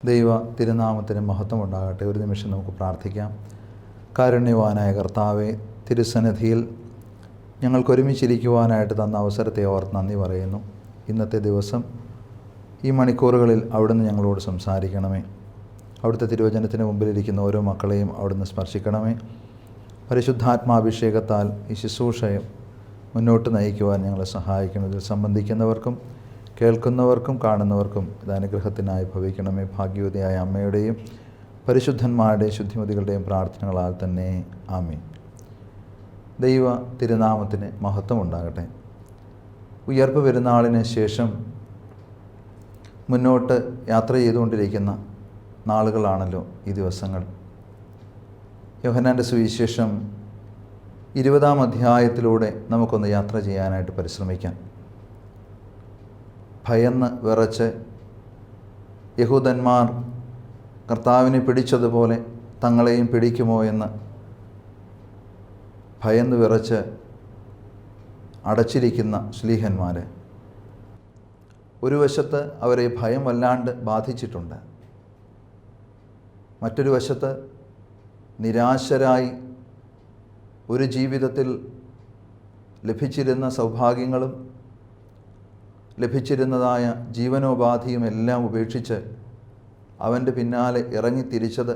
ദൈവ തിരുനാമത്തിന് മഹത്വം ഉണ്ടാകട്ടെ. ഒരു നിമിഷം നമുക്ക് പ്രാർത്ഥിക്കാം. കാരുണ്യവാനായ കർത്താവെ, തിരുസന്നിധിയിൽ ഞങ്ങൾക്ക് ഒരുമിച്ചിരിക്കുവാനായിട്ട് തന്ന അവസരത്തെ ഓർത്ത് നന്ദി പറയുന്നു. ഇന്നത്തെ ദിവസം ഈ മണിക്കൂറുകളിൽ അവിടുന്ന് ഞങ്ങളോട് സംസാരിക്കണമേ. അവിടുത്തെ തിരുവചനത്തിന് മുമ്പിലിരിക്കുന്ന ഓരോ മക്കളെയും അവിടുന്ന് സ്പർശിക്കണമേ. പരിശുദ്ധാത്മാഭിഷേകത്താൽ ഈ ശുശ്രൂഷയെ മുന്നോട്ട് നയിക്കുവാൻ ഞങ്ങളെ സഹായിക്കണം. ഇതിൽ സംബന്ധിക്കുന്നവർക്കും കേൾക്കുന്നവർക്കും കാണുന്നവർക്കും ഇത് അനുഗ്രഹത്തിനായി ഭവിക്കണമേ. ഭാഗ്യവതിയായ അമ്മയുടെയും പരിശുദ്ധന്മാരുടെയും ശുദ്ധിമതികളുടെയും പ്രാർത്ഥനകളാൽ തന്നെ ആമീൻ. ദൈവ തിരുനാമത്തിന് മഹത്വം ഉണ്ടാകട്ടെ. ഉയർപ്പ് പെരുന്നാളിന് ശേഷം മുന്നോട്ട് യാത്ര ചെയ്തുകൊണ്ടിരിക്കുന്ന നാളുകളാണല്ലോ ഈ ദിവസങ്ങൾ. യോഹന്നാൻ്റെ സുവിശേഷം 20-ാം അധ്യായത്തിലൂടെ നമുക്കൊന്ന് യാത്ര ചെയ്യാനായിട്ട് പരിശ്രമിക്കാം. ഭയന്ന് വിറച്ച് യഹൂദന്മാർ കർത്താവിനെ പിടിച്ചതുപോലെ തങ്ങളെയും പിടിക്കുമോ എന്ന് ഭയന്ന് വിറച്ച് അടച്ചിരിക്കുന്ന ശ്ലീഹന്മാർ, ഒരു വശത്ത് അവരെ ഭയം വല്ലാണ്ട് ബാധിച്ചിട്ടുണ്ട്. മറ്റൊരു വശത്ത് നിരാശരായി ഒരു ജീവിതത്തിൽ ലഭിച്ചിരുന്ന സൗഭാഗ്യങ്ങളും ലഭിച്ചിരുന്നതായ ജീവനോപാധിയും എല്ലാം ഉപേക്ഷിച്ച് അവൻ്റെ പിന്നാലെ ഇറങ്ങിത്തിരിച്ചത്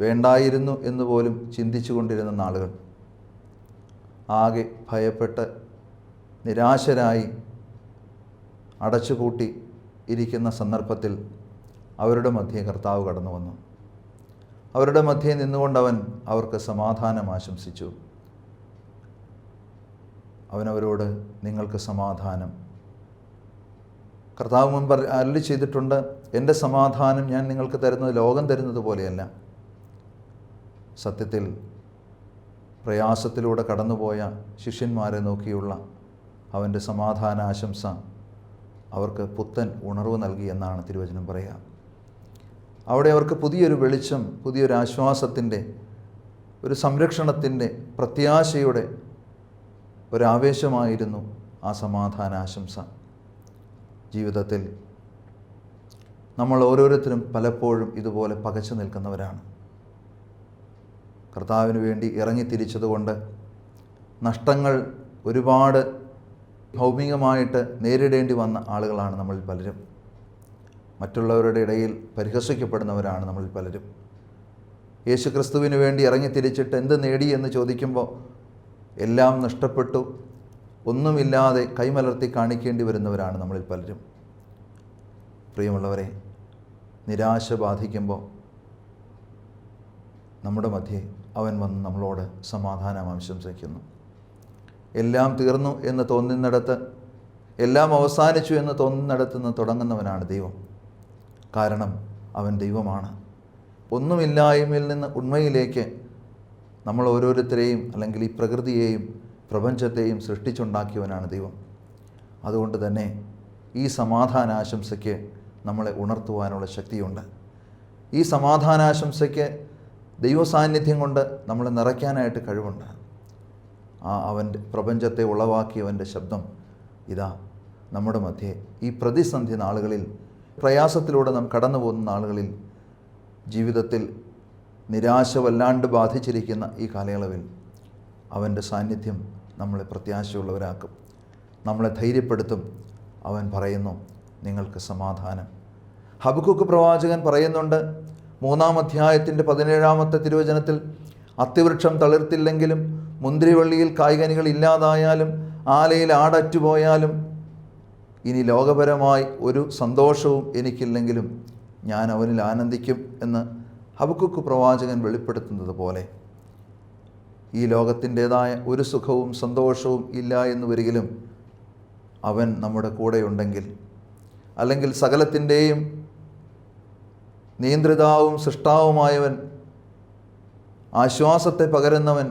വേണ്ടായിരുന്നു എന്ന് പോലും ചിന്തിച്ചു കൊണ്ടിരുന്ന നാളുകൾ. ആകെ ഭയപ്പെട്ട് നിരാശരായി അടച്ചുപൂട്ടി ഇരിക്കുന്ന സന്ദർഭത്തിൽ അവരുടെ മധ്യേ കർത്താവ് കടന്നു വന്നു. അവരുടെ മധ്യേ നിന്നുകൊണ്ടവൻ അവർക്ക് സമാധാനം ആശംസിച്ചു. അവനവരോട് നിങ്ങൾക്ക് സമാധാനം. കർത്താവ് മുൻപ് അരുളി ചെയ്തിട്ടുണ്ട്, എൻ്റെ സമാധാനം ഞാൻ നിങ്ങൾക്ക് തരുന്നത് ലോകം തരുന്നത് പോലെയല്ല. സത്യത്തിൽ പ്രയാസത്തിലൂടെ കടന്നുപോയ ശിഷ്യന്മാരെ നോക്കിയുള്ള അവൻ്റെ സമാധാന ആശംസ അവർക്ക് പുത്തൻ ഉണർവ് നൽകി എന്നാണ് തിരുവചനം പറയുക. അവിടെ അവർക്ക് പുതിയൊരു വെളിച്ചം, പുതിയൊരു ആശ്വാസത്തിൻ്റെ, ഒരു സംരക്ഷണത്തിൻ്റെ, പ്രത്യാശയുടെ ഒരാവേശമായിരുന്നു ആ സമാധാന ആശംസ. ജീവിതത്തിൽ നമ്മൾ ഓരോരുത്തരും പലപ്പോഴും ഇതുപോലെ പകച്ചു നിൽക്കുന്നവരാണ്. കർത്താവിന് വേണ്ടി ഇറങ്ങിത്തിരിച്ചതുകൊണ്ട് നഷ്ടങ്ങൾ ഒരുപാട് ഭൗമികമായിട്ട് നേരിടേണ്ടി വന്ന ആളുകളാണ് നമ്മളിൽ പലരും. മറ്റുള്ളവരുടെ ഇടയിൽ പരിഹസിക്കപ്പെടുന്നവരാണ് നമ്മളിൽ പലരും. യേശുക്രിസ്തുവിന് വേണ്ടി ഇറങ്ങിത്തിരിച്ചിട്ട് എന്ത് നേടി എന്ന് ചോദിക്കുമ്പോൾ എല്ലാം നഷ്ടപ്പെട്ടു, ഒന്നുമില്ലാതെ കൈമലർത്തി കാണിക്കേണ്ടി വരുന്നവരാണ് നമ്മളിൽ പലരും. പ്രിയമുള്ളവരെ, നിരാശ ബാധിക്കുമ്പോൾ നമ്മുടെ മധ്യേ അവൻ വന്ന് നമ്മളോട് സമാധാനം ആശംസിക്കുന്നു. എല്ലാം തീർന്നു എന്ന് തോന്നുന്നിടത്ത്, എല്ലാം അവസാനിച്ചു എന്ന് തോന്നുന്നിടത്ത് നിന്ന് തുടങ്ങുന്നവനാണ് ദൈവം. കാരണം അവൻ ദൈവമാണ്. ഒന്നുമില്ലായ്മയിൽ നിന്ന് ഉണ്മയിലേക്ക് നമ്മൾ ഓരോരുത്തരെയും, അല്ലെങ്കിൽ ഈ പ്രകൃതിയെയും പ്രപഞ്ചത്തെയും സൃഷ്ടിച്ചുണ്ടാക്കിയവനാണ് ദൈവം. അതുകൊണ്ട് തന്നെ ഈ സമാധാനാശംസയ്ക്ക് നമ്മളെ ഉണർത്തുവാനുള്ള ശക്തിയുണ്ട്. ഈ സമാധാനാശംസയ്ക്ക് ദൈവസാന്നിധ്യം കൊണ്ട് നമ്മളെ നിറയ്ക്കാനായിട്ട് കഴിവുണ്ട്. അവൻ്റെ പ്രപഞ്ചത്തെ ഉളവാക്കിയവൻ്റെ ശബ്ദം ഇതാ നമ്മുടെ മധ്യേ ഈ പ്രതിസന്ധി നാളുകളിൽ, പ്രയാസത്തിലൂടെ നാം കടന്നു പോകുന്ന നാളുകളിൽ, ജീവിതത്തിൽ നിരാശ വല്ലാണ്ട് ബാധിച്ചിരിക്കുന്ന ഈ കാലയളവിൽ അവൻ്റെ സാന്നിധ്യം നമ്മളെ പ്രത്യാശയുള്ളവരാക്കും, നമ്മളെ ധൈര്യപ്പെടുത്തും. അവൻ പറയുന്നു, നിങ്ങൾക്ക് സമാധാനം. ഹബക്കൂക്ക് പ്രവാചകൻ പറയുന്നുണ്ട് 3-ാം അധ്യായത്തിൻ്റെ 17-ാമത്തെ തിരുവചനത്തിൽ, അത്തിവൃക്ഷം തളിർത്തില്ലെങ്കിലും, മുന്തിരിവള്ളിയിൽ കായ്കനികൾ ഇല്ലാതായാലും, ആലയിൽ ആടറ്റുപോയാലും, ഇനി ലോകപരമായി ഒരു സന്തോഷവും എനിക്കില്ലെങ്കിലും ഞാൻ അവനിൽ ആനന്ദിക്കും എന്ന് ഹബക്കൂക്ക് പ്രവാചകൻ വെളിപ്പെടുത്തുന്നത് പോലെ, ഈ ലോകത്തിൻ്റേതായ ഒരു സുഖവും സന്തോഷവും ഇല്ല എന്ന് വരികിലും അവൻ നമ്മുടെ കൂടെയുണ്ടെങ്കിൽ, അല്ലെങ്കിൽ സകലത്തിൻ്റെയും നിയന്ത്രിതാവും സൃഷ്ടാവുമായവൻ, ആശ്വാസത്തെ പകരുന്നവൻ,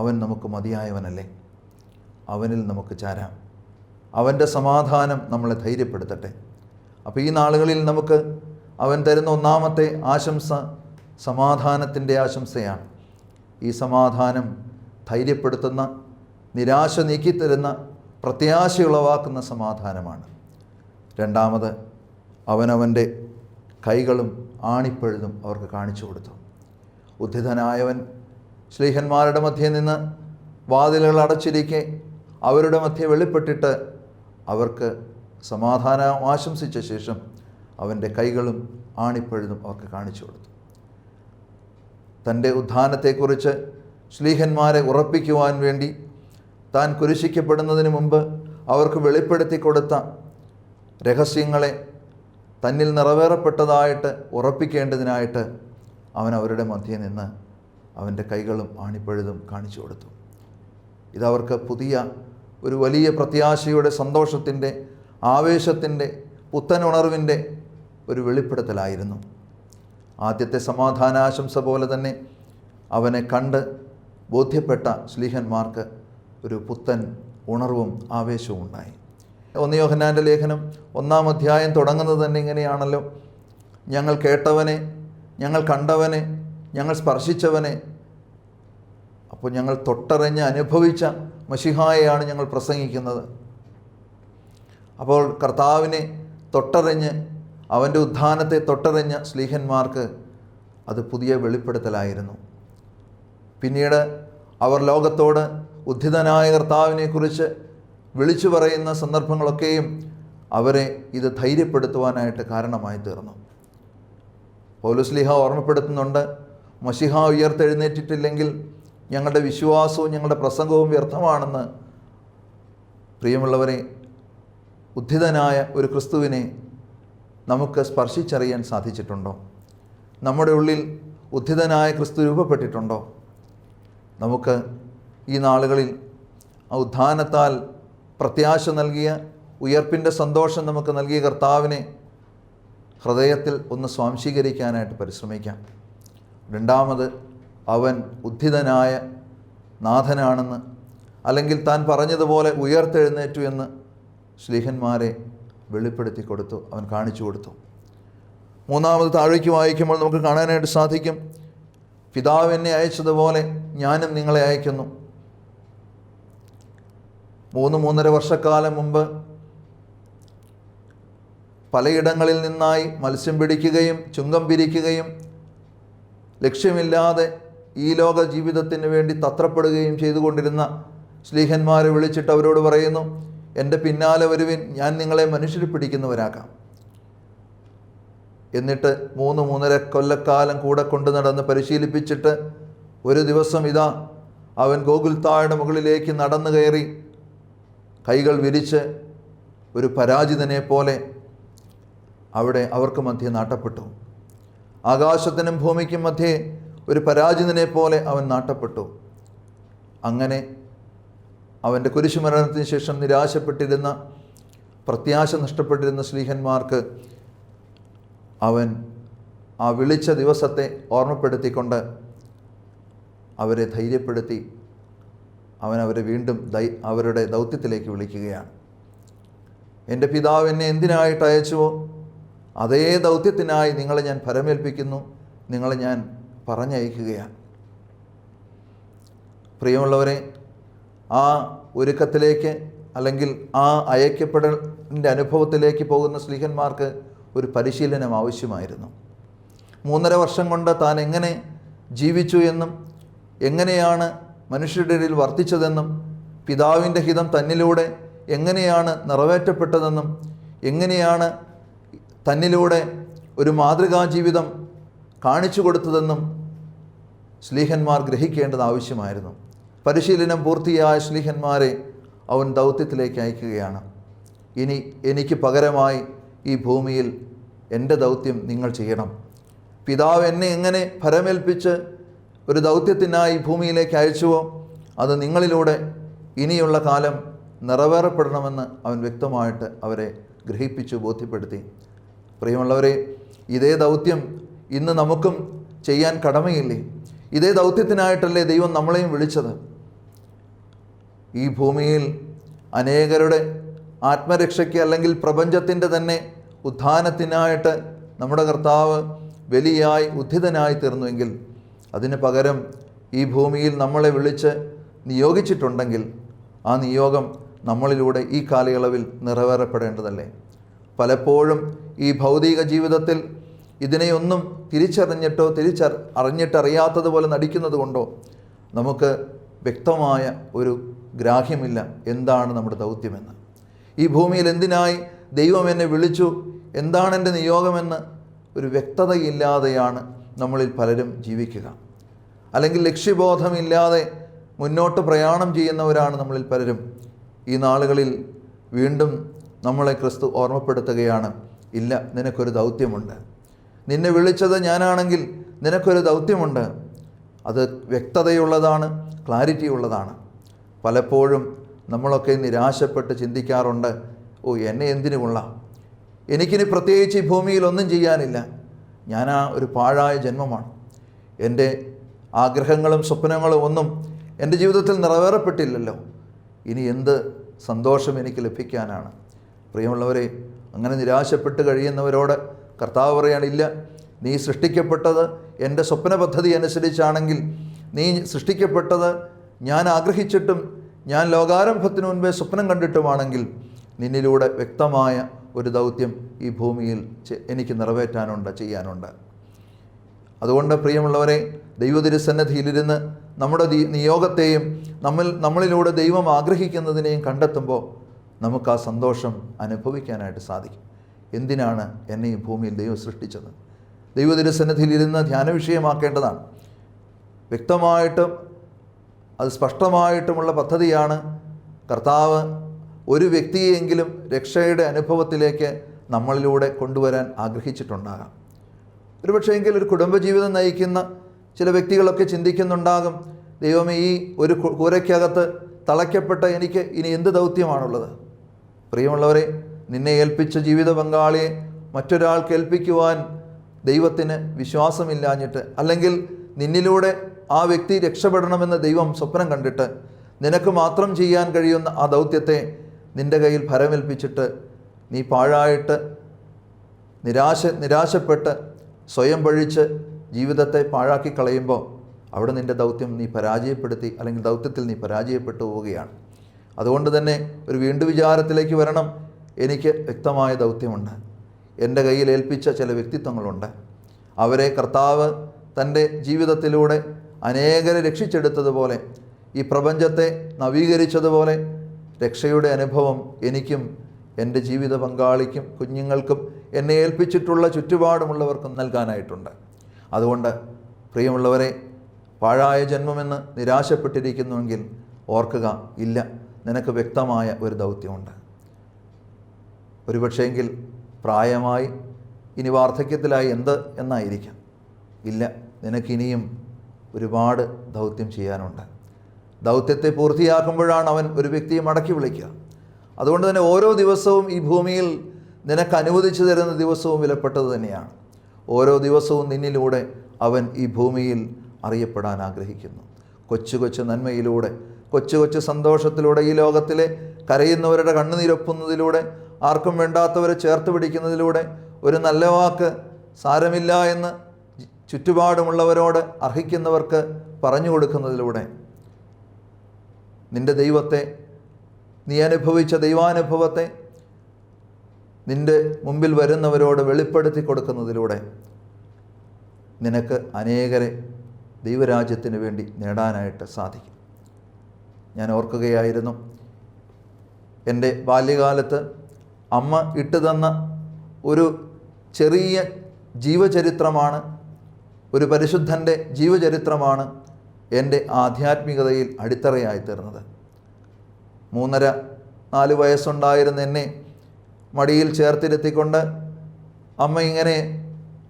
അവൻ നമുക്ക് മതിയായവനല്ലേ. അവനിൽ നമുക്ക് ചാരാം. അവൻ്റെ സമാധാനം നമ്മളെ ധൈര്യപ്പെടുത്തട്ടെ. അപ്പോൾ ഈ നാളുകളിൽ നമുക്ക് അവൻ തരുന്ന ഒന്നാമത്തെ ആശംസ സമാധാനത്തിൻ്റെ ആശംസയാണ്. ഈ സമാധാനം ധൈര്യപ്പെടുത്തുന്ന, നിരാശ നീക്കിത്തരുന്ന, പ്രത്യാശയുളവാക്കുന്ന സമാധാനമാണ്. രണ്ടാമത്, അവനവൻ്റെ കൈകളും ആണിപ്പഴുതും അവർക്ക് കാണിച്ചു കൊടുത്തു. ഉദ്ധിതനായവൻ ശ്ലീഹന്മാരുടെ മധ്യേ നിന്ന് വാതിലുകൾ അടച്ചിരിക്കെ അവരുടെ മധ്യേ വെളിപ്പെട്ടിട്ട് അവർക്ക് സമാധാനം ആശംസിച്ച ശേഷം അവൻ്റെ കൈകളും ആണിപ്പഴുതും അവർക്ക് കാണിച്ചു കൊടുത്തു. തൻ്റെ ഉത്ഥാനത്തെക്കുറിച്ച് ശ്ലീഹന്മാരെ ഉറപ്പിക്കുവാൻ വേണ്ടി താൻ കുരിശിക്കപ്പെടുന്നതിന് മുമ്പ് അവർക്ക് വെളിപ്പെടുത്തി കൊടുത്ത രഹസ്യങ്ങളെ തന്നിൽ നിറവേറപ്പെട്ടതായിട്ട് ഉറപ്പിക്കേണ്ടതിനായിട്ട് അവൻ അവരുടെ മധ്യേ നിന്ന് അവൻ്റെ കൈകളും ആണിപ്പഴുതും കാണിച്ചു കൊടുത്തു. ഇതവർക്ക് പുതിയ ഒരു വലിയ പ്രത്യാശയുടെ, സന്തോഷത്തിൻ്റെ, ആവേശത്തിൻ്റെ, പുത്തനുണർവിൻ്റെ ഒരു വെളിപ്പെടുത്തലായിരുന്നു. ആദ്യത്തെ സമാധാനാശംസ പോലെ തന്നെ അവനെ കണ്ട് ബോധ്യപ്പെട്ട ശ്ലീഹന്മാർക്ക് ഒരു പുത്തൻ ഉണർവും ആവേശവും ഉണ്ടായി. 1 യോഹന്നാൻ്റെ ലേഖനം 1-ാം അധ്യായം തുടങ്ങുന്നത് തന്നെ ഇങ്ങനെയാണല്ലോ: ഞങ്ങൾ കേട്ടവനെ, ഞങ്ങൾ കണ്ടവനെ, ഞങ്ങൾ സ്പർശിച്ചവനെ. അപ്പോൾ ഞങ്ങൾ തൊട്ടറിഞ്ഞ് അനുഭവിച്ച മശിഹായെയാണ് ഞങ്ങൾ പ്രസംഗിക്കുന്നത്. അപ്പോൾ കർത്താവിനെ തൊട്ടറിഞ്ഞ്, അവൻ്റെ ഉത്ഥാനത്തെ തൊട്ടറിഞ്ഞ ശ്ലീഹന്മാർക്ക് അത് പുതിയ വെളിപ്പെടുത്തലായിരുന്നു. പിന്നീട് അവർ ലോകത്തോട് ഉദ്ധിതനായ കർത്താവിനെക്കുറിച്ച് വിളിച്ചു പറയുന്ന സന്ദർഭങ്ങളൊക്കെയും അവരെ ഇത് ധൈര്യപ്പെടുത്തുവാനായിട്ട് കാരണമായി തീർന്നു. പൗലോസ്ലീഹ ഓർമ്മപ്പെടുത്തുന്നുണ്ട്, മശിഹ ഉയർത്തെഴുന്നേറ്റിട്ടില്ലെങ്കിൽ ഞങ്ങളുടെ വിശ്വാസവും ഞങ്ങളുടെ പ്രസംഗവും വ്യർത്ഥമാണെന്ന്. പ്രിയമുള്ളവരെ, ഉദ്ധിതനായ ഒരു ക്രിസ്തുവിനെ നമുക്ക് സ്പർശിച്ചറിയാൻ സാധിച്ചിട്ടുണ്ടോ? നമ്മുടെ ഉള്ളിൽ ഉദ്ധിതനായ ക്രിസ്തു രൂപപ്പെട്ടിട്ടുണ്ടോ? നമുക്ക് ഈ നാളുകളിൽ ആ ഉത്ഥാനത്താൽ പ്രത്യാശ നൽകിയ, ഉയർപ്പിൻ്റെ സന്തോഷം നമുക്ക് നൽകിയ കർത്താവിനെ ഹൃദയത്തിൽ ഒന്ന് സ്വാംശീകരിക്കാനായിട്ട് പരിശ്രമിക്കാം. രണ്ടാമത്, അവൻ ഉദ്ധിതനായ നാഥനാണെന്ന്, അല്ലെങ്കിൽ താൻ പറഞ്ഞതുപോലെ ഉയർത്തെഴുന്നേറ്റു എന്ന് ശ്ലീഹന്മാരെ വെളിപ്പെടുത്തി കൊടുത്തു, അവൻ കാണിച്ചു കൊടുത്തു. മൂന്നാമത് താഴേക്ക് വായിക്കുമ്പോൾ നമുക്ക് കാണാനായിട്ട് സാധിക്കും, പിതാവ് എന്നെ അയച്ചതുപോലെ ഞാനും നിങ്ങളെ അയക്കുന്നു. 3-3.5 വർഷക്കാലം മുമ്പ് പലയിടങ്ങളിൽ നിന്നായി മത്സ്യം പിടിക്കുകയും ചുങ്കം പിരിക്കുകയും ലക്ഷ്യമില്ലാതെ ഈ ലോക ജീവിതത്തിന് വേണ്ടി തത്രപ്പെടുകയും ചെയ്തുകൊണ്ടിരുന്ന ശ്ലീഹന്മാരെ വിളിച്ചിട്ട് അവരോട് പറയുന്നു, എൻ്റെ പിന്നാലെ വരുവിൻ, ഞാൻ നിങ്ങളെ മനുഷ്യരെ പിടിക്കുന്നവരാക്കാം. എന്നിട്ട് 3-3.5 കൊല്ലക്കാലം കൂടെ കൊണ്ടു നടന്ന് പരിശീലിപ്പിച്ചിട്ട് ഒരു ദിവസം ഇതാ അവൻ ഗോകുൽത്തായുടെ മുകളിലേക്ക് നടന്നു കയറി കൈകൾ വിരിച്ച് ഒരു പരാജിതനെ പോലെ അവിടെ അവർക്ക് മധ്യേ നാട്ടപ്പെട്ടു. ആകാശത്തിനും ഭൂമിക്കും മധ്യേ ഒരു പരാജിതനെ പോലെ അവൻ നാട്ടപ്പെട്ടു. അങ്ങനെ അവൻ്റെ കുരിശുമരണത്തിന് ശേഷം നിരാശപ്പെട്ടിരുന്ന, പ്രത്യാശ നഷ്ടപ്പെട്ടിരുന്ന ശ്ലീഹന്മാർക്ക് അവൻ ആ വിളിച്ച ദിവസത്തെ ഓർമ്മപ്പെടുത്തിക്കൊണ്ട് അവരെ ധൈര്യപ്പെടുത്തി അവരെ വീണ്ടും അവരുടെ ദൗത്യത്തിലേക്ക് വിളിക്കുകയാണ്. എൻ്റെ പിതാവ് എന്നെ എന്തിനായിട്ട് അയച്ചുവോ അതേ ദൗത്യത്തിനായി നിങ്ങളെ ഞാൻ ഭരമേൽപ്പിക്കുന്നു, നിങ്ങളെ ഞാൻ പറഞ്ഞയക്കുകയാണ്. പ്രിയമുള്ളവരെ, ആ ഒരുക്കത്തിലേക്ക്, അല്ലെങ്കിൽ ആ അയക്കപ്പെടലിൻ്റെ അനുഭവത്തിലേക്ക് പോകുന്ന ശ്ലീഹന്മാർക്ക് ഒരു പരിശീലനം ആവശ്യമായിരുന്നു. 3.5 വർഷം കൊണ്ട് താൻ എങ്ങനെ ജീവിച്ചു എന്നും എങ്ങനെയാണ് മനുഷ്യരുടെ ഇടയിൽ വർത്തിച്ചതെന്നും പിതാവിൻ്റെ ഹിതം തന്നിലൂടെ എങ്ങനെയാണ് നിറവേറ്റപ്പെട്ടതെന്നും എങ്ങനെയാണ് തന്നിലൂടെ ഒരു മാതൃകാ ജീവിതം കാണിച്ചു കൊടുത്തതെന്നും ശ്ലീഹന്മാർ ഗ്രഹിക്കേണ്ടത് ആവശ്യമായിരുന്നു. പരിശീലനം പൂർത്തിയായ ശ്ലീഹന്മാരെ അവൻ ദൗത്യത്തിലേക്ക് അയക്കുകയാണ്. ഇനി എനിക്ക് പകരമായി ഈ ഭൂമിയിൽ എൻ്റെ ദൗത്യം നിങ്ങൾ ചെയ്യണം. പിതാവ് എന്നെ എങ്ങനെ ഭരമേൽപ്പിച്ച് ഒരു ദൗത്യത്തിനായി ഭൂമിയിലേക്ക് അയച്ചുവോ അത് നിങ്ങളിലൂടെ ഇനിയുള്ള കാലം നിറവേറപ്പെടണമെന്ന് അവൻ വ്യക്തമായിട്ട് അവരെ ഗ്രഹിപ്പിച്ചു, ബോധ്യപ്പെടുത്തി. പ്രിയമുള്ളവരെ, ഇതേ ദൗത്യം ഇന്ന് നമുക്കും ചെയ്യാൻ കടമയില്ലേ? ഇതേ ദൗത്യത്തിനായിട്ടല്ലേ ദൈവം നമ്മളെയും വിളിച്ചത്? ഈ ഭൂമിയിൽ അനേകരുടെ ആത്മരക്ഷയ്ക്ക്, അല്ലെങ്കിൽ പ്രപഞ്ചത്തിൻ്റെ തന്നെ ഉത്ഥാനത്തിനായിട്ട് നമ്മുടെ കർത്താവ് ബലിയായി ഉദ്ധിതനായി തീർന്നുവെങ്കിൽ, അതിന് പകരം ഈ ഭൂമിയിൽ നമ്മളെ വിളിച്ച് നിയോഗിച്ചിട്ടുണ്ടെങ്കിൽ ആ നിയോഗം നമ്മളിലൂടെ ഈ കാലയളവിൽ നിറവേറപ്പെടേണ്ടതല്ലേ? പലപ്പോഴും ഈ ഭൗതിക ജീവിതത്തിൽ ഇതിനെയൊന്നും അറിഞ്ഞിട്ടറിയാത്തതുപോലെ നടിക്കുന്നത് കൊണ്ടോ നമുക്ക് വ്യക്തമായ ഒരു ഗ്രാഹ്യമില്ല എന്താണ് നമ്മുടെ ദൗത്യമെന്ന്. ഈ ഭൂമിയിൽ എന്തിനായി ദൈവം എന്നെ വിളിച്ചു, എന്താണ് എൻ്റെ നിയോഗമെന്ന് ഒരു വ്യക്തതയില്ലാതെയാണ് നമ്മളിൽ പലരും ജീവിക്കുക. അല്ലെങ്കിൽ ലക്ഷ്യബോധമില്ലാതെ മുന്നോട്ട് പ്രയാണം ചെയ്യുന്നവരാണ് നമ്മളിൽ പലരും. ഈ നാളുകളിൽ വീണ്ടും നമ്മളെ ക്രിസ്തു ഓർമ്മപ്പെടുത്തുകയാണ്, ഇല്ല, നിനക്കൊരു ദൗത്യമുണ്ട്. നിന്നെ വിളിച്ചത് ഞാനാണെങ്കിൽ നിനക്കൊരു ദൗത്യമുണ്ട്. അത് വ്യക്തതയുള്ളതാണ്, ക്ലാരിറ്റി ഉള്ളതാണ്. പലപ്പോഴും നമ്മളൊക്കെ നിരാശപ്പെട്ട് ചിന്തിക്കാറുണ്ട്, എന്നെ എന്തിനു കൊള്ളാം, എനിക്കിനി പ്രത്യേകിച്ച് ഈ ഭൂമിയിൽ ഒന്നും ചെയ്യാനില്ല, ഞാൻ ഒരു പാഴായ ജന്മമാണ്, എൻ്റെ ആഗ്രഹങ്ങളും സ്വപ്നങ്ങളും ഒന്നും എൻ്റെ ജീവിതത്തിൽ നിറവേറപ്പെട്ടില്ലല്ലോ, ഇനി എന്ത് സന്തോഷം എനിക്ക് ലഭിക്കാനാണ്. പ്രിയമുള്ളവരെ, അങ്ങനെ നിരാശപ്പെട്ട് കഴിയുന്നവരോട് കർത്താവ് പറയാനില്ല, നീ സൃഷ്ടിക്കപ്പെട്ടത് എൻ്റെ സ്വപ്ന പദ്ധതി അനുസരിച്ചാണെങ്കിൽ, നീ സൃഷ്ടിക്കപ്പെട്ടത് ഞാൻ ആഗ്രഹിച്ചിട്ടും ഞാൻ ലോകാരംഭത്തിനു മുൻപേ സ്വപ്നം കണ്ടിട്ടുമാണെങ്കിൽ, നിന്നിലൂടെ വ്യക്തമായ ഒരു ദൗത്യം ഈ ഭൂമിയിൽ എനിക്ക് നിറവേറ്റാനുണ്ട്, ചെയ്യാനുണ്ട്. അതുകൊണ്ട് പ്രിയമുള്ളവരെ, ദൈവതിരുസന്നിധിയിലിരുന്ന് നമ്മുടെ നിയോഗത്തെയും നമ്മളിലൂടെ ദൈവം ആഗ്രഹിക്കുന്നതിനെയും കണ്ടെത്തുമ്പോൾ നമുക്ക് ആ സന്തോഷം അനുഭവിക്കാനായിട്ട് സാധിക്കും. എന്തിനാണ് എന്നെ ഈ ഭൂമിയിൽ ദൈവം സൃഷ്ടിച്ചത്? ദൈവതിരുസന്നിധിയിലിരുന്ന് ധ്യാന വിഷയമാക്കേണ്ടതാണ്. വ്യക്തമായിട്ടും അത് സ്പഷ്ടമായിട്ടുമുള്ള പദ്ധതിയാണ്. കർത്താവ് ഒരു വ്യക്തിയെങ്കിലും രക്ഷയുടെ അനുഭവത്തിലേക്ക് നമ്മളിലൂടെ കൊണ്ടുവരാൻ ആഗ്രഹിച്ചിട്ടുണ്ടാകാം. ഒരുപക്ഷേ എങ്കിൽ ഒരു കുടുംബജീവിതം നയിക്കുന്ന ചില വ്യക്തികളൊക്കെ ചിന്തിക്കുന്നുണ്ടാകും, ദൈവമേ, ഈ ഒരു കൂരയ്ക്കകത്ത് തളയ്ക്കപ്പെട്ട എനിക്ക് ഇനി എന്ത് ദൗത്യമാണുള്ളത്? പ്രിയമുള്ളവരെ, നിന്നെ ഏൽപ്പിച്ച ജീവിത പങ്കാളിയെ മറ്റൊരാൾക്ക് ഏൽപ്പിക്കുവാൻ ദൈവത്തിന് വിശ്വാസമില്ലാഞ്ഞിട്ട്, അല്ലെങ്കിൽ നിന്നിലൂടെ ആ വ്യക്തി രക്ഷപ്പെടണമെന്ന് ദൈവം സ്വപ്നം കണ്ടിട്ട് നിനക്ക് മാത്രം ചെയ്യാൻ കഴിയുന്ന ആ ദൗത്യത്തെ നിൻ്റെ കയ്യിൽ ഭരമേൽപ്പിച്ചിട്ട് നീ പാഴായിട്ട് നിരാശപ്പെട്ട് സ്വയം പഴിച്ച് ജീവിതത്തെ പാഴാക്കി കളയുമ്പോൾ അവിടെ നിൻ്റെ ദൗത്യം നീ പരാജയപ്പെടുത്തി, അല്ലെങ്കിൽ ദൗത്യത്തിൽ നീ പരാജയപ്പെട്ടു പോവുകയാണ്. അതുകൊണ്ട് തന്നെ ഒരു വീണ്ടും വിചാരത്തിലേക്ക് വരണം. എനിക്ക് വ്യക്തമായ ദൗത്യമുണ്ട്. എൻ്റെ കയ്യിൽ ഏൽപ്പിച്ച ചില വ്യക്തിത്വങ്ങളുണ്ട്. അവരെ കർത്താവ് തൻ്റെ ജീവിതത്തിലൂടെ അനേകരെ രക്ഷിച്ചെടുത്തതുപോലെ, ഈ പ്രപഞ്ചത്തെ നവീകരിച്ചതുപോലെ രക്ഷയുടെ അനുഭവം എനിക്കും എൻ്റെ ജീവിത പങ്കാളിക്കും കുഞ്ഞുങ്ങൾക്കും എന്നെ ഏൽപ്പിച്ചിട്ടുള്ള ചുറ്റുപാടുമുള്ളവർക്കും നൽകാനായിട്ടുണ്ട്. അതുകൊണ്ട് പ്രിയമുള്ളവരെ, പാഴായ ജന്മമെന്ന് നിരാശപ്പെട്ടിരിക്കുന്നുവെങ്കിൽ ഓർക്കുക, ഇല്ല, നിനക്ക് വ്യക്തമായ ഒരു ദൗത്യമുണ്ട്. ഒരുപക്ഷെങ്കിൽ പ്രായമായി ഇനി വാർദ്ധക്യത്തിലായി എന്ത് എന്നായിരിക്കാം. ഇല്ല, നിനക്കിനിയും ഒരുപാട് ദൗത്യം ചെയ്യാനുണ്ട്. ദൗത്യത്തെ പൂർത്തിയാക്കുമ്പോഴാണ് അവൻ ഒരു വ്യക്തിയെ മടക്കി വിളിക്കുക. അതുകൊണ്ട് തന്നെ ഓരോ ദിവസവും ഈ ഭൂമിയിൽ നിനക്ക് അനുവദിച്ചു തരുന്ന ദിവസവും വിലപ്പെട്ടത് തന്നെയാണ്. ഓരോ ദിവസവും നിന്നിലൂടെ അവൻ ഈ ഭൂമിയിൽ അറിയപ്പെടാൻ ആഗ്രഹിക്കുന്നു. കൊച്ചു കൊച്ചു നന്മയിലൂടെ, കൊച്ചു കൊച്ചു സന്തോഷത്തിലൂടെ, ഈ ലോകത്തിലെ കരയുന്നവരുടെ കണ്ണുനീരൊപ്പുന്നതിലൂടെ, ആർക്കും വേണ്ടാത്തവരെ ചേർത്ത് പിടിക്കുന്നതിലൂടെ, ഒരു നല്ല വാക്ക് സാരമില്ല എന്ന് ചുറ്റുപാടുമുള്ളവരോട് അർഹിക്കുന്നവർക്ക് പറഞ്ഞു കൊടുക്കുന്നതിലൂടെ, നിൻ്റെ ദൈവത്തെ, നീ അനുഭവിച്ച ദൈവാനുഭവത്തെ നിൻ്റെ മുമ്പിൽ വരുന്നവരോട് വെളിപ്പെടുത്തി കൊടുക്കുന്നതിലൂടെ നിനക്ക് അനേകരെ ദൈവരാജ്യത്തിന് വേണ്ടി നേടാനായിട്ട് സാധിക്കും. ഞാൻ ഓർക്കുകയായിരുന്നു, എൻ്റെ ബാല്യകാലത്ത് അമ്മ ഇട്ടുതന്ന ഒരു ചെറിയ ജീവചരിത്രമാണ്, ഒരു പരിശുദ്ധൻ്റെ ജീവചരിത്രമാണ് എൻ്റെ ആധ്യാത്മികതയിൽ അടിത്തറയായി തീർന്നത്. 3-4 വയസ്സുണ്ടായിരുന്ന എന്നെ മടിയിൽ ചേർത്തിരുത്തിക്കൊണ്ട് അമ്മ ഇങ്ങനെ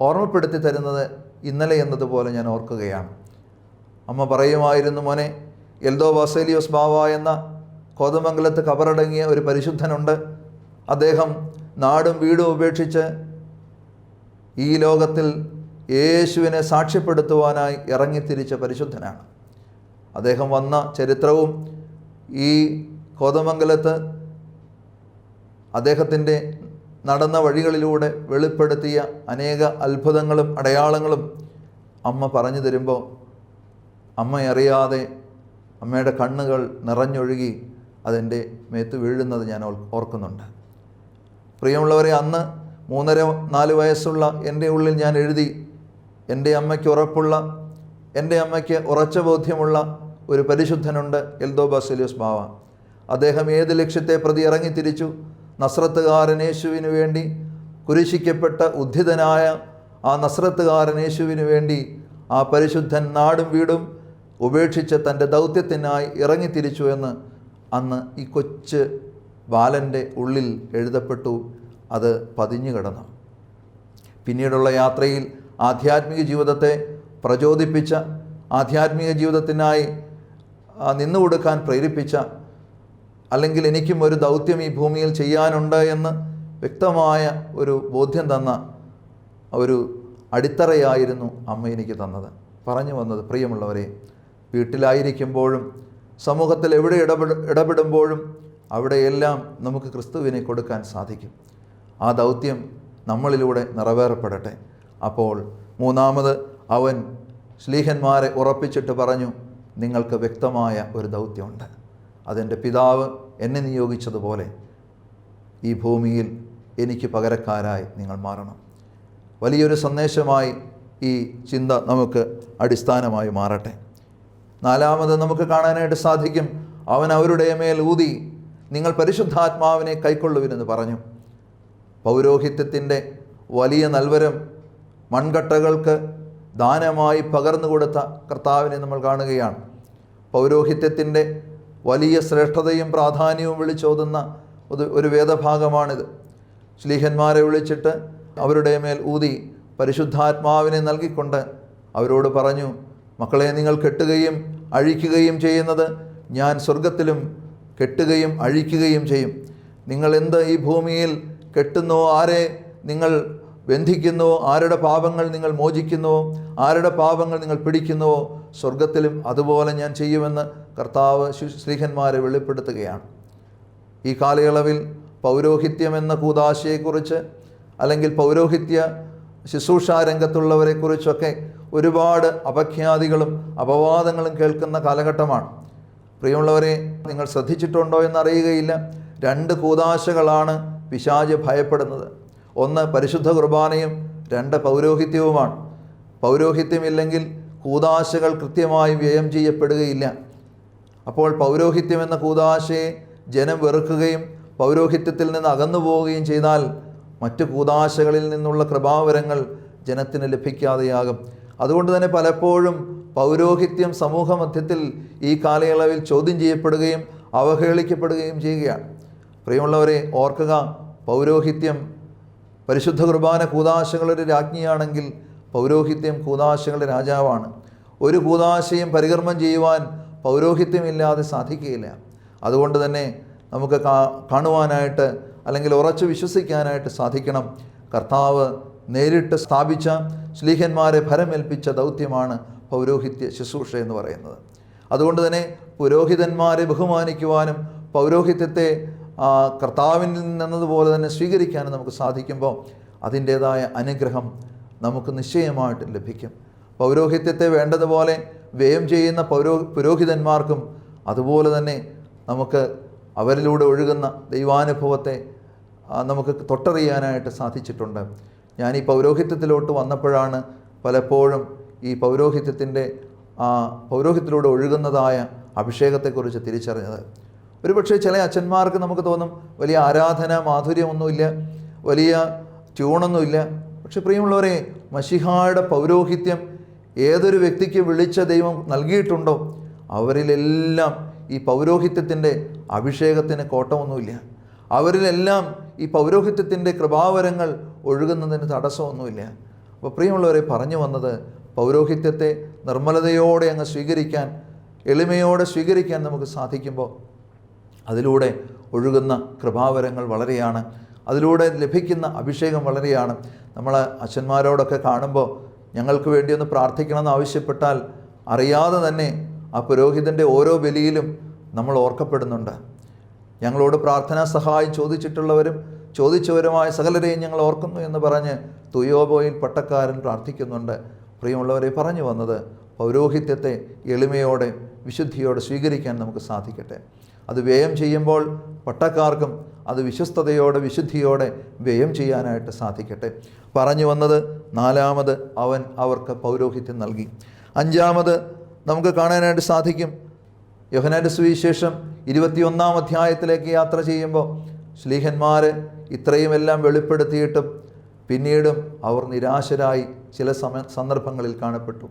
ഓർമ്മപ്പെടുത്തി തരുന്നത് ഇന്നലെ എന്നതുപോലെ ഞാൻ ഓർക്കുകയാണ്. അമ്മ പറയുമായിരുന്നു, മോനെ, എൽദോ ബാസേലിയോസ് ബാവ എന്ന കോതമംഗലത്ത് കബറടങ്ങിയ ഒരു പരിശുദ്ധനുണ്ട്. അദ്ദേഹം നാടും വീടും ഉപേക്ഷിച്ച് ഈ ലോകത്തിൽ യേശുവിനെ സാക്ഷ്യപ്പെടുത്തുവാനായി ഇറങ്ങിത്തിരിച്ച പരിശുദ്ധനാണ്. അദ്ദേഹം വന്ന ചരിത്രവും ഈ കോതമംഗലത്ത് അദ്ദേഹത്തിൻ്റെ നടന്ന വഴികളിലൂടെ വെളിപ്പെടുത്തിയ അനേക അത്ഭുതങ്ങളും അടയാളങ്ങളും അമ്മ പറഞ്ഞു തരുമ്പോൾ അമ്മയറിയാതെ അമ്മയുടെ കണ്ണുകൾ നിറഞ്ഞൊഴുകി അതെൻ്റെ മേത്ത് വീഴുന്നത് ഞാൻ ഓർക്കുന്നുണ്ട്. പ്രിയമുള്ളവരെ, അന്ന് 3-4 വയസ്സുള്ള എൻ്റെ ഉള്ളിൽ ഞാൻ എഴുതി. എൻ്റെ അമ്മയ്ക്ക് ഉറച്ച ബോധ്യമുള്ള ഒരു പരിശുദ്ധനുണ്ട്, എൽദോ ബാസിലിയോസ് ബാവ. അദ്ദേഹം ഏത് ലക്ഷ്യത്തെ പ്രതി ഇറങ്ങിത്തിരിച്ചു? നസ്രത്തുകാരൻ യേശുവിന് വേണ്ടി, കുരിശിക്കപ്പെട്ട ഉദ്ധിതനായ ആ നസ്രത്തുകാരൻ യേശുവിന് വേണ്ടി ആ പരിശുദ്ധൻ നാടും വീടും ഉപേക്ഷിച്ച് തൻ്റെ ദൗത്യത്തിനായി ഇറങ്ങിത്തിരിച്ചു എന്ന് അന്ന് ഈ കൊച്ചു ബാലൻ്റെ ഉള്ളിൽ എഴുതപ്പെട്ടു. അത് പതിഞ്ഞു കിടന്നു. പിന്നീടുള്ള യാത്രയിൽ ആധ്യാത്മിക ജീവിതത്തെ പ്രചോദിപ്പിച്ച, ആധ്യാത്മിക ജീവിതത്തിനായി നിന്നുകൊടുക്കാൻ പ്രേരിപ്പിച്ച, അല്ലെങ്കിൽ എനിക്കും ഒരു ദൗത്യം ഈ ഭൂമിയിൽ ചെയ്യാനുണ്ട് എന്ന് വ്യക്തമായ ഒരു ബോധ്യം തന്ന ഒരു അടിത്തറയായിരുന്നു അമ്മ എനിക്ക് തന്നത്. പറഞ്ഞു വന്നത്, പ്രിയമുള്ളവരെ, വീട്ടിലായിരിക്കുമ്പോഴും സമൂഹത്തിൽ എവിടെ ഇടപെടുമ്പോഴും അവിടെയെല്ലാം നമുക്ക് ക്രിസ്തുവിനെ കൊടുക്കാൻ സാധിക്കും. ആ ദൗത്യം നമ്മളിലൂടെ നിറവേറപ്പെടട്ടെ. അപ്പോൾ മൂന്നാമത് അവൻ ശ്ലീഹന്മാരെ ഉറപ്പിച്ചിട്ട് പറഞ്ഞു, നിങ്ങൾക്ക് വ്യക്തമായ ഒരു ദൗത്യമുണ്ട്. അതെൻ്റെ പിതാവ് എന്നെ നിയോഗിച്ചതുപോലെ ഈ ഭൂമിയിൽ എനിക്ക് പകരക്കാരായി നിങ്ങൾ മാറണം. വലിയൊരു സന്ദേശമായി ഈ ചിന്ത നമുക്ക് അടിസ്ഥാനമായി മാറട്ടെ. നാലാമത് നമുക്ക് കാണാനായിട്ട് സാധിക്കും, അവൻ അവരുടെ മേൽ ഊതി, നിങ്ങൾ പരിശുദ്ധാത്മാവിനെ കൈക്കൊള്ളുവിനെന്ന് പറഞ്ഞു. പൗരോഹിത്യത്തിൻ്റെ വലിയ നൽവരം മൺകട്ടകൾക്ക് ദാനമായി പകർന്നു കൊടുത്ത കർത്താവിനെ നമ്മൾ കാണുകയാണ്. പൗരോഹിത്യത്തിൻ്റെ വലിയ ശ്രേഷ്ഠതയും പ്രാധാന്യവും വിളിച്ചോതുന്ന ഒരു വേദഭാഗമാണിത്. ശ്ലീഹന്മാരെ വിളിച്ചിട്ട് അവരുടെ മേൽ ഊതി പരിശുദ്ധാത്മാവിനെ നൽകിക്കൊണ്ട് അവരോട് പറഞ്ഞു, മക്കളെ, നിങ്ങൾ കെട്ടുകയും അഴിക്കുകയും ചെയ്യുന്നത് ഞാൻ സ്വർഗത്തിലും കെട്ടുകയും അഴിക്കുകയും ചെയ്യും. നിങ്ങൾ എന്ത് ഈ ഭൂമിയിൽ കെട്ടുന്നുവോ, ആരെ നിങ്ങൾ ബന്ധിക്കുന്നുവോ, ആരുടെ പാപങ്ങൾ നിങ്ങൾ മോചിക്കുന്നുവോ, ആരുടെ പാപങ്ങൾ നിങ്ങൾ പിടിക്കുന്നുവോ, സ്വർഗത്തിലും അതുപോലെ ഞാൻ ചെയ്യുമെന്ന് കർത്താവ് ശ്ലീഹന്മാരെ വെളിപ്പെടുത്തുകയാണ്. ഈ കാലയളവിൽ പൗരോഹിത്യം എന്ന കൂദാശയെക്കുറിച്ച്, അല്ലെങ്കിൽ പൗരോഹിത്യ ശുശ്രൂഷാ രംഗത്തുള്ളവരെക്കുറിച്ചൊക്കെ ഒരുപാട് അപഖ്യാതികളും അപവാദങ്ങളും കേൾക്കുന്ന കാലഘട്ടമാണ്. പ്രിയമുള്ളവരെ, നിങ്ങൾ ശ്രദ്ധിച്ചിട്ടുണ്ടോ എന്നറിയുകയില്ല, 2 കൂദാശകളാണ് പിശാച് ഭയപ്പെടുന്നത്. ഒന്ന് പരിശുദ്ധ കുർബാനയും 2 പൗരോഹിത്യവുമാണ്. പൗരോഹിത്യമില്ലെങ്കിൽ കൂദാശകൾ കൃത്യമായി വ്യയം ചെയ്യപ്പെടുകയില്ല. അപ്പോൾ പൗരോഹിത്യം എന്ന കൂദാശയെ ജനം വെറുക്കുകയും പൗരോഹിത്യത്തിൽ നിന്ന് അകന്നു പോവുകയും ചെയ്താൽ മറ്റു കൂദാശകളിൽ നിന്നുള്ള കൃപാവരങ്ങൾ ജനത്തിന് ലഭിക്കാതെയാകും. അതുകൊണ്ട് തന്നെ പലപ്പോഴും പൗരോഹിത്യം സമൂഹ മധ്യത്തിൽ ഈ കാലയളവിൽ ചോദ്യം ചെയ്യപ്പെടുകയും അവഹേളിക്കപ്പെടുകയും ചെയ്യുകയാണ്. പ്രിയമുള്ളവരെ, ഓർക്കുക, പൗരോഹിത്യം പരിശുദ്ധ കുർബാന കൂദാശകളുടെ രാജ്ഞിയാണെങ്കിൽ പൗരോഹിത്യം കൂദാശകളുടെ രാജാവാണ്. ഒരു കൂദാശയും പരികർമ്മം ചെയ്യുവാൻ പൗരോഹിത്യമില്ലാതെ സാധിക്കുകയില്ല. അതുകൊണ്ട് തന്നെ നമുക്ക് കാണുവാനായിട്ട്, അല്ലെങ്കിൽ ഉറച്ചു വിശ്വസിക്കാനായിട്ട് സാധിക്കണം, കർത്താവ് നേരിട്ട് സ്ഥാപിച്ച, ശ്ലീഹന്മാരെ ഭരമേൽപ്പിച്ച ദൗത്യമാണ് പൗരോഹിത്യ ശുശ്രൂഷ എന്ന് പറയുന്നത്. അതുകൊണ്ട് തന്നെ പുരോഹിതന്മാരെ ബഹുമാനിക്കുവാനും പൗരോഹിത്യത്തെ കർത്താവിൽ നിന്നതുപോലെ തന്നെ സ്വീകരിക്കാനും നമുക്ക് സാധിക്കുമ്പോൾ അതിൻ്റേതായ അനുഗ്രഹം നമുക്ക് നിശ്ചയമായിട്ട് ലഭിക്കും. പൗരോഹിത്യത്തെ വേണ്ടതുപോലെ വ്യയം ചെയ്യുന്ന പുരോഹിതന്മാർക്കും അതുപോലെ തന്നെ നമുക്ക് അവരിലൂടെ ഒഴുകുന്ന ദൈവാനുഭവത്തെ നമുക്ക് തൊട്ടറിയാനായിട്ട് സാധിച്ചിട്ടുണ്ട്. ഞാൻ ഈ പൗരോഹിത്യത്തിലോട്ട് വന്നപ്പോഴാണ് പലപ്പോഴും ഈ പൗരോഹിത്യത്തിലൂടെ ഒഴുകുന്നതായ അഭിഷേകത്തെക്കുറിച്ച് തിരിച്ചറിഞ്ഞത്. ഒരുപക്ഷെ ചില അച്ഛന്മാർക്ക് നമുക്ക് തോന്നും, വലിയ ആരാധന മാധുര്യമൊന്നുമില്ല, വലിയ ട്യൂണൊന്നുമില്ല. പക്ഷെ പ്രിയമുള്ളവരെ, മശിഹായുടെ പൗരോഹിത്യം ഏതൊരു വ്യക്തിക്ക് വിളിച്ച ദൈവം നൽകിയിട്ടുണ്ടോ അവരിലെല്ലാം ഈ പൗരോഹിത്യത്തിൻ്റെ അഭിഷേകത്തിന് കോട്ടമൊന്നുമില്ല. അവരിലെല്ലാം ഈ പൗരോഹിത്യത്തിൻ്റെ കൃപാവരങ്ങൾ ഒഴുകുന്നതിന് തടസ്സമൊന്നുമില്ല. അപ്പോൾ പ്രിയമുള്ളവരെ, പറഞ്ഞു വന്നത്, പൗരോഹിത്യത്തെ നിർമ്മലതയോടെ അങ്ങ് സ്വീകരിക്കാൻ, എളിമയോടെ സ്വീകരിക്കാൻ നമുക്ക് സാധിക്കുമ്പോൾ അതിലൂടെ ഒഴുകുന്ന കൃപാവരങ്ങൾ വളരെയാണ്, അതിലൂടെ ലഭിക്കുന്ന അഭിഷേകം വളരെയാണ്. നമ്മൾ അച്ഛന്മാരോടൊക്കെ കാണുമ്പോൾ ഞങ്ങൾക്ക് വേണ്ടി ഒന്ന് പ്രാർത്ഥിക്കണമെന്ന് ആവശ്യപ്പെട്ടാൽ അറിയാതെ തന്നെ ആ പുരോഹിതൻ്റെ ഓരോ ബലിയിലും നമ്മൾ ഓർക്കപ്പെടുന്നുണ്ട്. ഞങ്ങളോട് പ്രാർത്ഥനാ സഹായം ചോദിച്ചവരുമായ സകലരെയും ഞങ്ങൾ ഓർക്കുന്നു എന്ന് പറഞ്ഞ് തുയോബോയിൽ പട്ടക്കാരൻ പ്രാർത്ഥിക്കുന്നുണ്ട്. പ്രിയമുള്ളവരെ, പറഞ്ഞു വന്നത്, പൗരോഹിത്യത്തെ എളിമയോടെ വിശുദ്ധിയോടെ സ്വീകരിക്കാൻ നമുക്ക് സാധിക്കട്ടെ. അത് വ്യയം ചെയ്യുമ്പോൾ പട്ടക്കാർക്കും അത് വിശ്വസ്തയോടെ വിശുദ്ധിയോടെ വ്യയം ചെയ്യാനായിട്ട് സാധിക്കട്ടെ. പറഞ്ഞു വന്നത്, നാലാമത് അവൻ അവർക്ക് പൗരോഹിത്യം നൽകി. അഞ്ചാമത് നമുക്ക് കാണാനായിട്ട് സാധിക്കും, യോഹന്നാന്റെ സുവിശേഷം 21-ാം അധ്യായത്തിലേക്ക് യാത്ര ചെയ്യുമ്പോൾ ശ്ലീഹന്മാർ ഇത്രയുമെല്ലാം വെളിപ്പെടുത്തിയിട്ടും പിന്നീടും അവർ നിരാശരായി ചില സന്ദർഭങ്ങളിൽ കാണപ്പെട്ടു.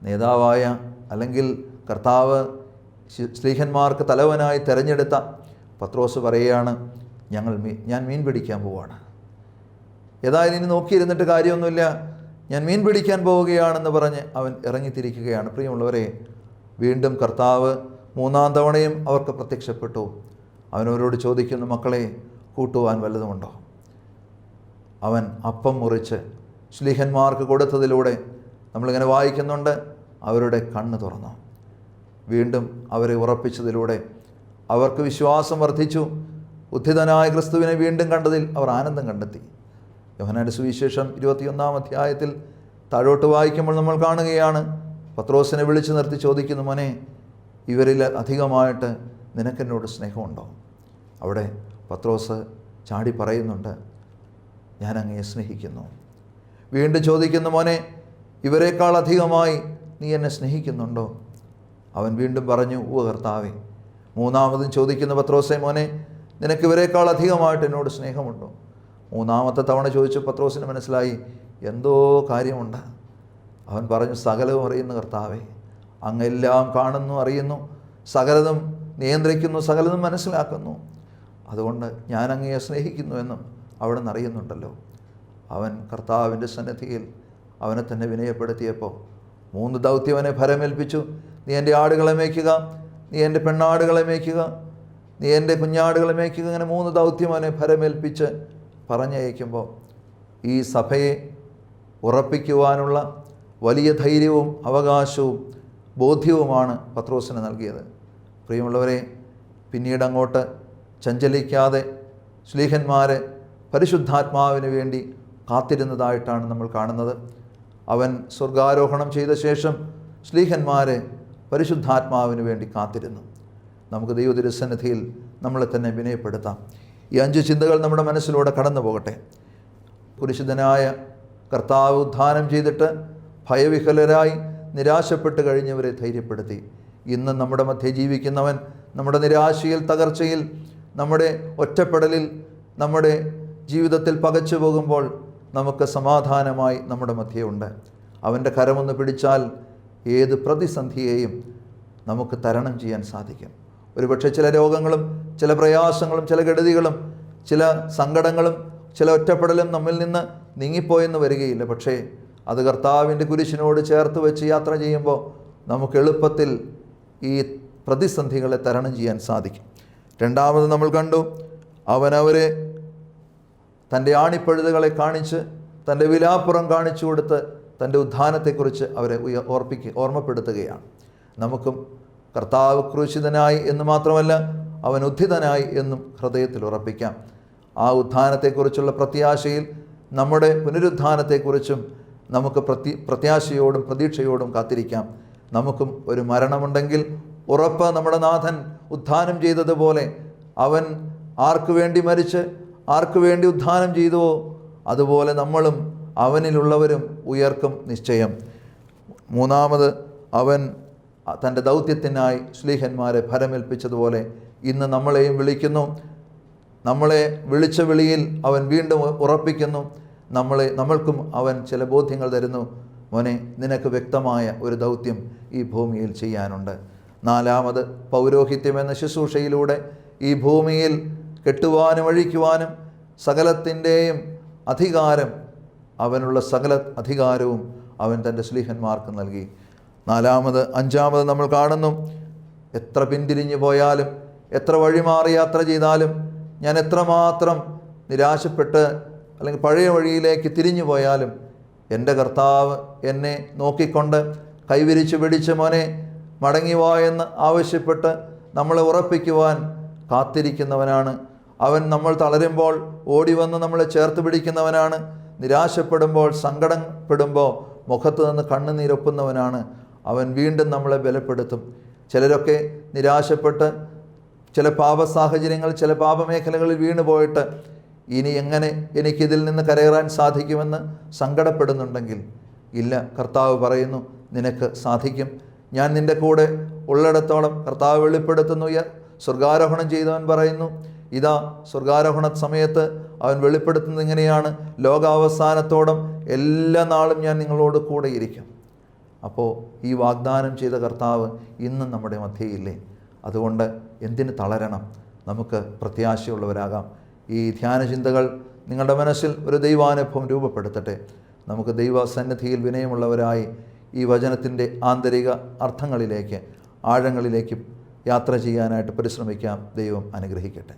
നേതാവായ അല്ലെങ്കിൽ കർത്താവ് ശ്ലീഹന്മാർക്ക് തലവനായി തിരഞ്ഞെടുത്ത പത്രോസ് പറയുകയാണ്, ഞാൻ മീൻ പിടിക്കാൻ പോവാണ്. ഏതായാലും ഇനി നോക്കിയിരുന്നിട്ട് കാര്യമൊന്നുമില്ല, ഞാൻ മീൻ പിടിക്കാൻ പോവുകയാണെന്ന് പറഞ്ഞ് അവൻ ഇറങ്ങിത്തിരിക്കുകയാണ്. പ്രിയമുള്ളവരെ, വീണ്ടും കർത്താവ് 3-ാം തവണയും അവർക്ക് പ്രത്യക്ഷപ്പെട്ടു. അവനവരോട് ചോദിക്കുന്നു, മക്കളെ, കൂട്ടുവാൻ വല്ലതുമുണ്ടോ? അവൻ അപ്പം മുറിച്ച് ശ്ലീഹന്മാർക്ക് കൊടുത്തതിലൂടെ നമ്മളിങ്ങനെ വായിക്കുന്നുണ്ട്, അവരുടെ കണ്ണ് തുറന്നു. വീണ്ടും അവരെ ഉറപ്പിച്ചതിലൂടെ അവർക്ക് വിശ്വാസം വർദ്ധിച്ചു. ഉദ്ധിതനായ ക്രിസ്തുവിനെ വീണ്ടും കണ്ടതിൽ അവർ ആനന്ദം കണ്ടെത്തി. യോഹന്നാന്റെ സുവിശേഷം 21-ാം അധ്യായത്തിൽ താഴോട്ട് വായിക്കുമ്പോൾ നമ്മൾ കാണുകയാണ്, പത്രോസിനെ വിളിച്ചു നിർത്തി ചോദിക്കുന്നു, മോനെ, ഇവരിൽ അധികമായിട്ട് നിനക്കെന്നോട് സ്നേഹമുണ്ടോ? അവിടെ പത്രോസ് ചാടി പറയുന്നുണ്ട്, ഞാൻ അങ്ങയെ സ്നേഹിക്കുന്നു. വീണ്ടും ചോദിക്കുന്നു, മോനെ, ഇവരെക്കാൾ അധികമായി നീ എന്നെ സ്നേഹിക്കുന്നുണ്ടോ? അവൻ വീണ്ടും പറഞ്ഞു, ഉവ്വ് കർത്താവേ. മൂന്നാമതും ചോദിക്കുന്ന പത്രോസേ, മോനെ, നിനക്ക് ഇവരെക്കാൾ അധികമായിട്ട് എന്നോട് സ്നേഹമുണ്ടോ? മൂന്നാമത്തെ തവണ ചോദിച്ചു പത്രോസിന് മനസ്സിലായി എന്തോ കാര്യമുണ്ട്. അവൻ പറഞ്ഞു, സകലവും അറിയുന്ന കർത്താവേ, അങ്ങെല്ലാം കാണുന്നു, അറിയുന്നു, സകലതും നിയന്ത്രിക്കുന്നു, സകലതും മനസ്സിലാക്കുന്നു. അതുകൊണ്ട് ഞാൻ അങ്ങയെ സ്നേഹിക്കുന്നുവെന്നും അവിടെ നിന്ന് അറിയുന്നുണ്ടല്ലോ. അവൻ കർത്താവിൻ്റെ സന്നിധിയിൽ അവനെ തന്നെ വിനയപ്പെടുത്തിയപ്പോൾ 3 ദൗത്യം അവനെ ഫലമേൽപ്പിച്ചു. നീ എൻ്റെ ആടുകളെ മേയ്ക്കുക, നീ എൻ്റെ പെണ്ണാടുകളെ മേയ്ക്കുക, നീ എൻ്റെ കുഞ്ഞാടുകളെ മേയ്ക്കുക. അങ്ങനെ 3 ദൗത്യം അവനെ ഫലമേൽപ്പിച്ച് പറഞ്ഞയക്കുമ്പോൾ ഈ സഭയെ ഉറപ്പിക്കുവാനുള്ള വലിയ ധൈര്യവും അവകാശവും ബോധ്യവുമാണ് പത്രോസിന് നൽകിയത്. പ്രിയമുള്ളവരെ, പിന്നീട് അങ്ങോട്ട് ചഞ്ചലിക്കാതെ ശ്ലീഹന്മാരെ പരിശുദ്ധാത്മാവിന് വേണ്ടി കാത്തിരുന്നതായിട്ടാണ് നമ്മൾ കാണുന്നത്. അവൻ സ്വർഗാരോഹണം ചെയ്ത ശേഷം ശ്ലീഹന്മാരെ പരിശുദ്ധാത്മാവിന് വേണ്ടി കാത്തിരുന്നു. നമുക്ക് ദൈവതിരുസന്നിധിയിൽ നമ്മളെ തന്നെ വിനയപ്പെടുത്താം. ഈ 5 ചിന്തകൾ നമ്മുടെ മനസ്സിലൂടെ കടന്നു പോകട്ടെ. പുരുഷിതനായ കർത്താവ് ഉദ്ധാനം ചെയ്തിട്ട് ഭയവിഹലരായി നിരാശപ്പെട്ട് കഴിഞ്ഞവരെ ധൈര്യപ്പെടുത്തി. ഇന്ന് നമ്മുടെ മധ്യേ ജീവിക്കുന്നവൻ നമ്മുടെ നിരാശയിൽ, തകർച്ചയിൽ, നമ്മുടെ ഒറ്റപ്പെടലിൽ, നമ്മുടെ ജീവിതത്തിൽ പകച്ചു പോകുമ്പോൾ നമുക്ക് സമാധാനമായി നമ്മുടെ മധ്യേ ഉണ്ട്. അവൻ്റെ കരമൊന്ന് പിടിച്ചാൽ ഏത് പ്രതിസന്ധിയെയും നമുക്ക് തരണം ചെയ്യാൻ സാധിക്കും. ഒരുപക്ഷെ ചില രോഗങ്ങളും ചില പ്രയാസങ്ങളും ചില കെടുതികളും ചില സങ്കടങ്ങളും ചില ഒറ്റപ്പെടലും നമ്മിൽ നിന്ന് നീങ്ങിപ്പോയെന്ന് വരികയില്ല. പക്ഷേ അത് കർത്താവിൻ്റെ കുരിശിനോട് ചേർത്ത് വെച്ച് യാത്ര ചെയ്യുമ്പോൾ നമുക്ക് എളുപ്പത്തിൽ ഈ പ്രതിസന്ധികളെ തരണം ചെയ്യാൻ സാധിക്കും. രണ്ടാമത് നമ്മൾ കണ്ടു, അവനവരെ തൻ്റെ ആണിപ്പഴുതുകളെ കാണിച്ച് തൻ്റെ വിലാപ്പുറം കാണിച്ചു കൊടുത്ത് തൻ്റെ ഉദ്ധാനത്തെക്കുറിച്ച് അവരെ ഓർമ്മപ്പെടുത്തുകയാണ്. നമുക്കും കർത്താവ് ക്രൂശിതനായി എന്ന് മാത്രമല്ല, അവൻ ഉദ്ധിതനായി എന്നും ഹൃദയത്തിൽ ഉറപ്പിക്കാം. ആ ഉദ്ധാനത്തെക്കുറിച്ചുള്ള പ്രത്യാശയിൽ നമ്മുടെ പുനരുദ്ധാനത്തെക്കുറിച്ചും നമുക്ക് പ്രത്യാശയോടും പ്രതീക്ഷയോടും കാത്തിരിക്കാം. നമുക്കും ഒരു മരണമുണ്ടെങ്കിൽ ഉറപ്പ് നമ്മുടെ നാഥൻ ഉദ്ധാനം ചെയ്തതുപോലെ അവൻ ആർക്കു വേണ്ടി മരിച്ച് ആർക്കു വേണ്ടി ഉദ്ധാനം ചെയ്തുവോ അതുപോലെ നമ്മളും അവനിലുള്ളവരും ഉയർക്കും നിശ്ചയം. മൂന്നാമത്, അവൻ തൻ്റെ ദൗത്യത്തിനായി ശ്ലീഹന്മാരെ ഫലമേൽപ്പിച്ചതുപോലെ ഇന്ന് നമ്മളെയും വിളിക്കുന്നു. നമ്മളെ വിളിച്ച വിളിയിൽ അവൻ വീണ്ടും ഉറപ്പിക്കുന്നു. നമ്മൾക്കും അവൻ ചില ബോധ്യങ്ങൾ തരുന്നു. മോനെ, നിനക്ക് വ്യക്തമായ ഒരു ദൗത്യം ഈ ഭൂമിയിൽ ചെയ്യാനുണ്ട്. നാലാമത്, പൗരോഹിത്യം എന്ന ശുശ്രൂഷയിലൂടെ ഈ ഭൂമിയിൽ കെട്ടുവാനും അഴിക്കുവാനും സകലത്തിൻ്റെയും അധികാരം, അവനുള്ള സകല അധികാരവും അവൻ തൻ്റെ ശ്ലീഹന്മാർക്ക് നൽകി. അഞ്ചാമത് നമ്മൾ കാണുന്നു, എത്ര പിന്തിരിഞ്ഞു പോയാലും എത്ര വഴിമാറി യാത്ര ചെയ്താലും ഞാൻ എത്രമാത്രം നിരാശപ്പെട്ട് അല്ലെങ്കിൽ പഴയ വഴിയിലേക്ക് തിരിഞ്ഞു പോയാലും എൻ്റെ കർത്താവ് എന്നെ നോക്കിക്കൊണ്ട് കൈവിരിച്ച് പിടിച്ച് മോനെ മടങ്ങിവാ എന്ന് ആവശ്യപ്പെട്ട് നമ്മളെ ഉറപ്പിക്കുവാൻ കാത്തിരിക്കുന്നവനാണ്. അവൻ നമ്മൾ തളരുമ്പോൾ ഓടി വന്ന് നമ്മളെ ചേർത്ത് പിടിക്കുന്നവനാണ്. നിരാശപ്പെടുമ്പോൾ സങ്കടപ്പെടുമ്പോൾ മുഖത്ത് നിന്ന് കണ്ണുനീരൊപ്പുന്നവനാണ്. അവൻ വീണ്ടും നമ്മളെ ബലപ്പെടുത്തും. ചിലരൊക്കെ നിരാശപ്പെട്ട് ചില പാപ സാഹചര്യങ്ങൾ, ചില പാപമേഖലകളിൽ വീണു പോയിട്ട് ഇനി എങ്ങനെ എനിക്കിതിൽ നിന്ന് കരകയറാൻ സാധിക്കുമെന്ന് സങ്കടപ്പെടുന്നുണ്ടെങ്കിൽ, ഇല്ല, കർത്താവ് പറയുന്നു നിനക്ക് സാധിക്കും. ഞാൻ നിൻ്റെ കൂടെ ഉള്ളിടത്തോളം കർത്താവ് വെളിപ്പെടുത്തുന്നു. സ്വർഗാരോഹണം ചെയ്തവൻ പറയുന്നു, ഇതാ സ്വർഗാരോഹണ സമയത്ത് അവൻ വെളിപ്പെടുത്തുന്നത് ഇങ്ങനെയാണ്: ലോകാവസാനത്തോളം എല്ലാ നാളും ഞാൻ നിങ്ങളോട് കൂടെ ഇരിക്കും. അപ്പോൾ ഈ വാഗ്ദാനം ചെയ്ത കർത്താവ് ഇന്നും നമ്മുടെ മധ്യയില്ലേ? അതുകൊണ്ട് എന്തിന് തളരണം? നമുക്ക് പ്രത്യാശയുള്ളവരാകാം. ഈ ധ്യാനചിന്തകൾ നിങ്ങളുടെ മനസ്സിൽ ഒരു ദൈവാനുഭവം രൂപപ്പെടുത്തട്ടെ. നമുക്ക് ദൈവസന്നിധിയിൽ വിനയമുള്ളവരായി ഈ വചനത്തിൻ്റെ ആന്തരിക അർത്ഥങ്ങളിലേക്ക്, ആഴങ്ങളിലേക്ക് യാത്ര ചെയ്യാനായിട്ട് പരിശ്രമിക്കാം. ദൈവം അനുഗ്രഹിക്കട്ടെ.